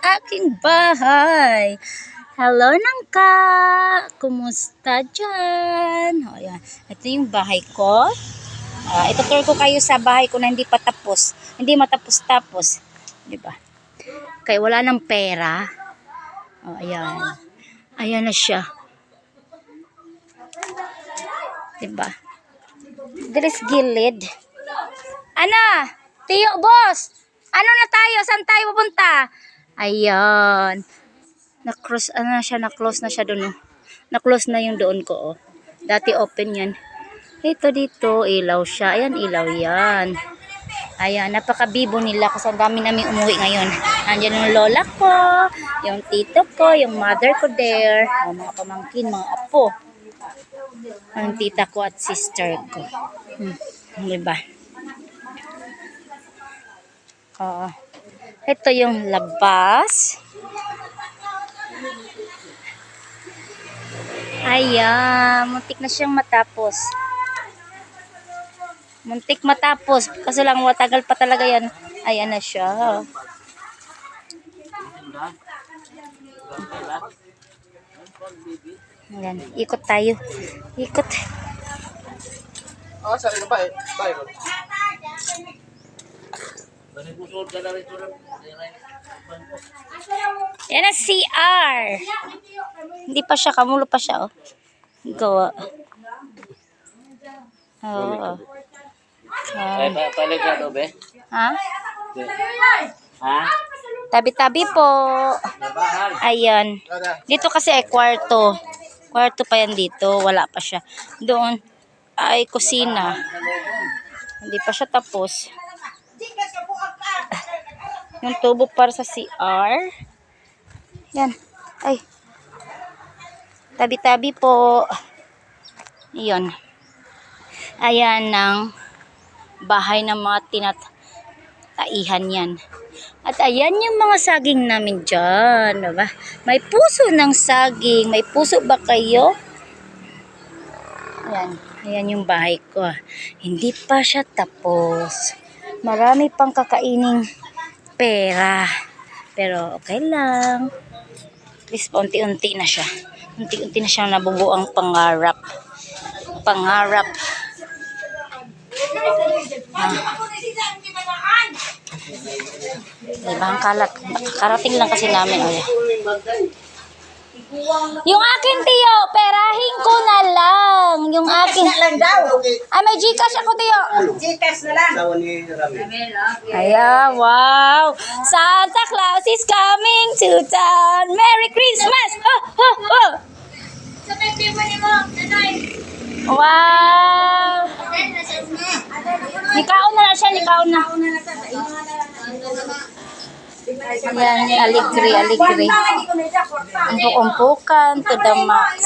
aking bahay. Hello Nangka! Kumusta dyan? O, yan. Ito yung bahay ko. Itutur ko kayo sa bahay ko na hindi pa tapos. Hindi matapos-tapos. Diba? Kaya wala ng pera. O, ayan. Ayan na siya. Diba? Dilis gilid. Ano? Tiyo, boss! Ano na tayo? Saan tayo pupunta? Ayan. Na-close na siya. Na-close na siya doon. Oh. Na-close na yung doon ko. Oh. Dati open yan. Ito dito. Ilaw siya. Ayan, ilaw yan. Ayan. Napaka-bibo nila kasi ang dami namin umuwi ngayon. Andiyan yung lola ko. Yung tito ko. Yung mother ko there. Oh, mga pamangkin. Mga apo. Ang tita ko at sister ko. Diba? Oo. Ito yung labas. Ayan. Muntik na siyang matapos. Muntik matapos. Kaso lang matagal pa talaga yan. Ayan na siya. Ayan. Ikot tayo. Ikot. Sari ka ba eh? Yan ang CR. Hindi pa siya. Kamulo pa siya. Oh. Gawa. Oo. Taligado be? Ha? Ha? Tabi-tabi po. Ayan. Dito kasi ay kwarto. Kwarto pa yan dito. Wala pa siya. Doon ay kusina. Hindi pa siya tapos. Yung tubo para sa CR. Yan. Ay. Tabi-tabi po. Iyon. Ayan ng bahay ng mga tinataihan yan. At ayan yung mga saging namin dyan. Diba? May puso ng saging. May puso ba kayo? Ayan. Ayan yung bahay ko. Hindi pa siya tapos. Marami pang kakaining pera. Pero okay lang. At least unti-unti na siya. Unti-unti na siyang nabubuo ang pangarap. Pangarap. Diba ang kalat? Karating lang kasi namin. Oh, yeah. Yung akin, Tiyo, perahin ko na lang. Yung akin. Ay, may Gcash ako, Tiyo. Gcash na lang. Ayan, wow. Santa Claus is coming to town. Merry Christmas. Oh, oh, oh. Wow. Nikaon na siya, nikaon na. Ayan, aligri, aligri. Umpuk-umpukan to the max.